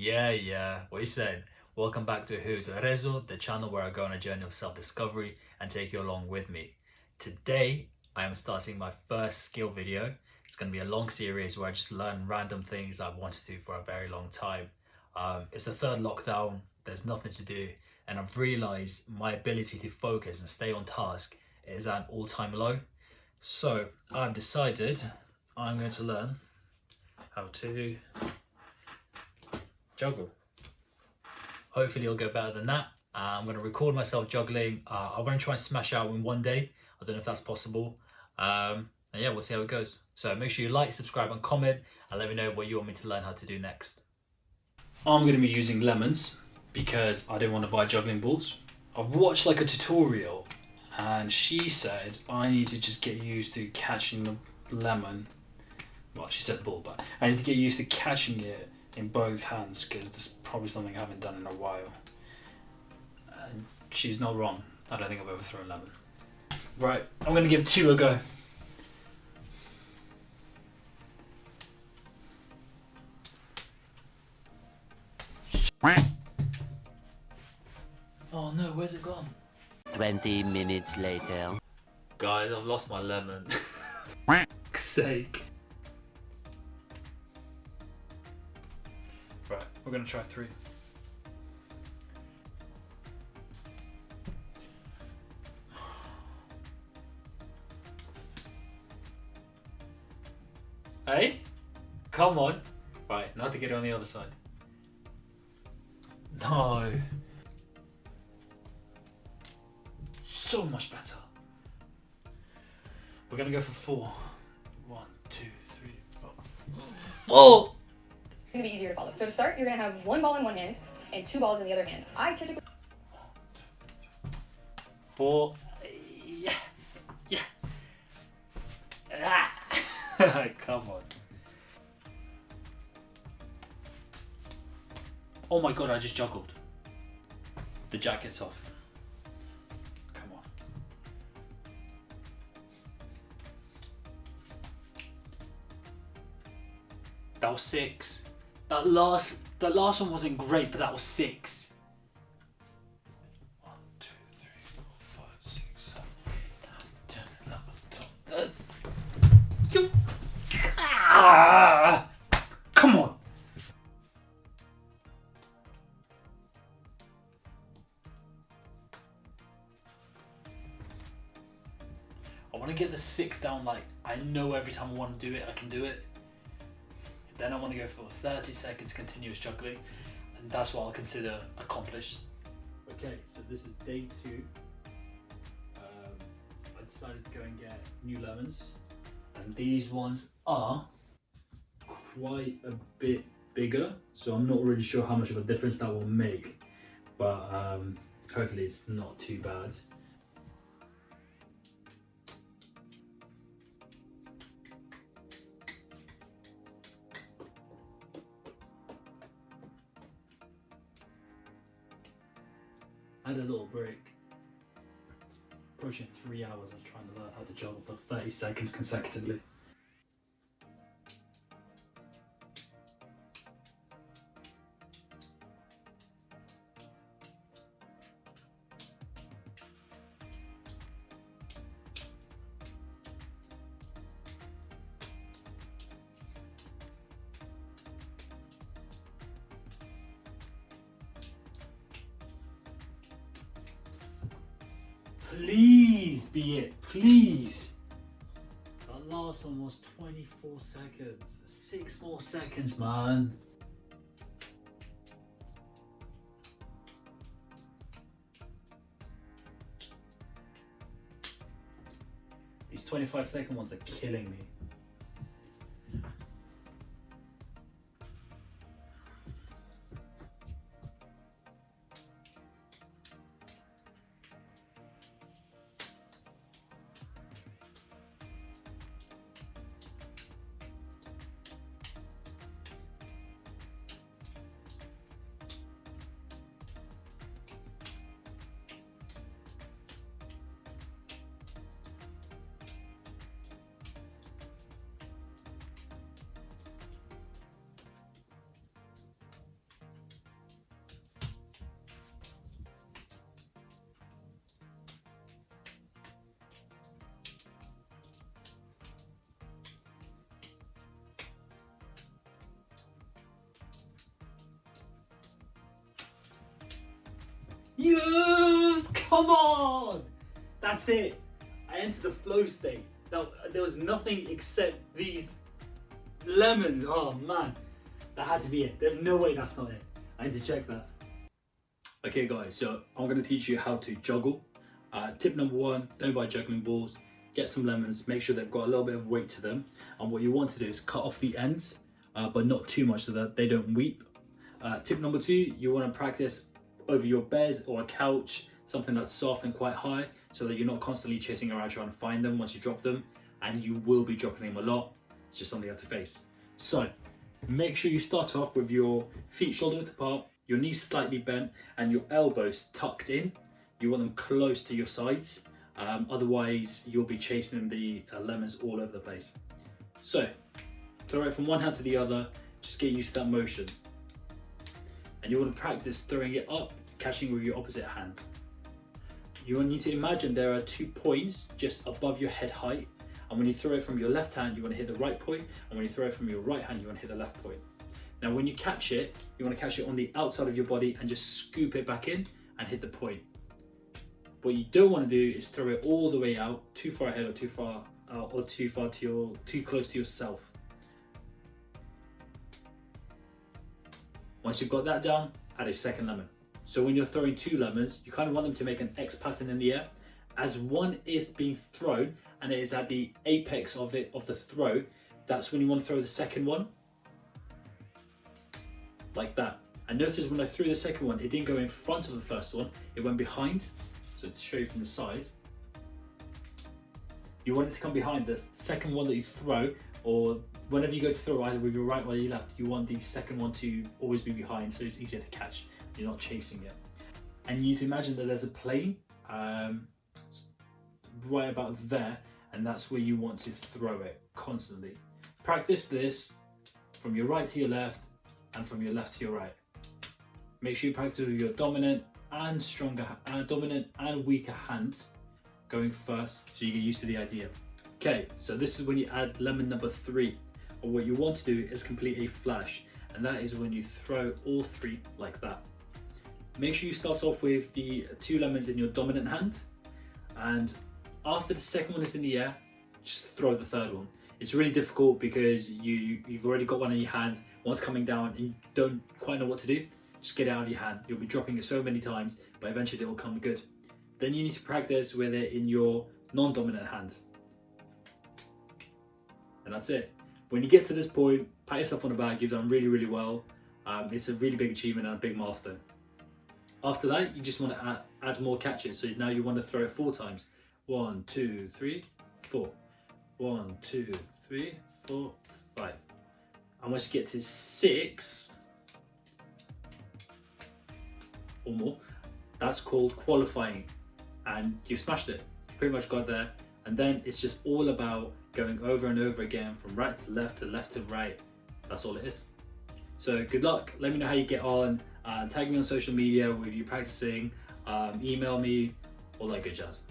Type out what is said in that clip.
Yeah, what you said. Welcome back to IS REZO, the channel where I go on a journey of self-discovery and take you along with me. Today, I am starting my first skill video. It's going to be a long series where I just learn random things I've wanted to do for a very long time. It's the third lockdown, there's nothing to do, and I've realized my ability to focus and stay on task is at an all-time low. So I've decided I'm going to learn how to juggle. Hopefully it'll go better than that. I'm going to record myself juggling. I want to try and smash out in one day. I don't know if that's possible. And yeah, we'll see how it goes. So make sure you like, subscribe and comment and let me know what you want me to learn how to do next. I'm going to be using lemons because I didn't want to buy juggling balls. I've watched like a tutorial and she said I need to just get used to catching the lemon. Well, she said ball, but I need to get used to catching it in both hands because this is probably something I haven't done in a while. And she's not wrong. I don't think I've ever thrown lemon. Right, I'm going to give 2 a go. Oh no, where's it gone? 20 minutes later. Guys, I've lost my lemon. For fuck's sake. Right, we're going to try 3. Hey? Come on. Right, now to get it on the other side. No. So much better. We're going to go for 4. 1, 2, 3, 4. 4! It's going to be easier to follow. So to start, you're going to have 1 ball in one hand and 2 balls in the other hand. I typically... 4. Yeah. Ah. Come on. Oh my god, I just juggled. The jacket's off. Come on. That was 6. That last one wasn't great, but that was 6. 1, 2, 3, 4, 5, 6, 7, 8, 9, 10, 11, 12, 13. Come on. I want to get the 6 down, like I know every time I want to do it, I can do it. Then I want to go for 30 seconds continuous juggling, and that's what I'll consider accomplished. Okay, so this is day 2. I decided to go and get new lemons, and these ones are quite a bit bigger, so I'm not really sure how much of a difference that will make, but hopefully it's not too bad. I had a little break. Approaching 3 hours of trying to learn how to juggle for 30 seconds consecutively. Please be it, please. That last one was 24 seconds. 6 more seconds, man. These 25-second ones are killing me. Yes! Come on! That's it. I entered the flow state. Now, there was nothing except these lemons. Oh man, that had to be it. There's no way that's not it. I need to check that. Okay guys, so I'm going to teach you how to juggle. Tip number one, don't buy juggling balls. Get some lemons, make sure they've got a little bit of weight to them. And what you want to do is cut off the ends, but not too much so that they don't weep. Tip number two, you want to practice over your bed or a couch, something that's soft and quite high, so that you're not constantly chasing around trying to find them once you drop them, and you will be dropping them a lot. It's just something you have to face. So make sure you start off with your feet shoulder width apart, your knees slightly bent, and your elbows tucked in. You want them close to your sides, otherwise you'll be chasing the lemons all over the place. So throw it from one hand to the other, just get used to that motion. And you want to practice throwing it up, catching with your opposite hand. You will need to imagine there are 2 points just above your head height, and when you throw it from your left hand, you want to hit the right point, and when you throw it from your right hand, you want to hit the left point. Now when you catch it, you want to catch it on the outside of your body and just scoop it back in and hit the point. What you don't want to do is throw it all the way out, too far ahead or too far out, or too close to yourself. Once you've got that down, add a second lemon. So when you're throwing 2 lemons, you kind of want them to make an X pattern in the air. As one is being thrown and it is at the apex of the throw, that's when you want to throw the second one. Like that. And notice when I threw the second one, it didn't go in front of the first one, it went behind. So to show you from the side, you want it to come behind the second one that you throw, or whenever you go to throw, either with your right or your left, you want the second one to always be behind so it's easier to catch. You're not chasing it. And you need to imagine that there's a plane right about there, and that's where you want to throw it constantly. Practice this from your right to your left and from your left to your right. Make sure you practice with your dominant and weaker hands going first, so you get used to the idea. Okay, so this is when you add lemon number 3. Or what you want to do is complete a flash, and that is when you throw all 3 like that. Make sure you start off with the 2 lemons in your dominant hand, and after the second one is in the air, just throw the third one. It's really difficult because you've already got one in your hand, one's coming down and you don't quite know what to do. Just get it out of your hand. You'll be dropping it so many times, but eventually it will come good. Then you need to practice with it in your non-dominant hand. And that's it. When you get to this point, pat yourself on the back, you've done really, really well. It's a really big achievement and a big milestone. After that, you just want to add more catches. So now you want to throw it 4 times. 1, 2, 3, 4. 1, 2, 3, 4, 5. And once you get to 6 or more, that's called qualifying. And you've smashed it. Pretty much got there. And then it's just all about going over and over again from right to left to right. That's all it is. So good luck. Let me know how you get on. Tag me on social media with you practicing. Email me, all that good jazz.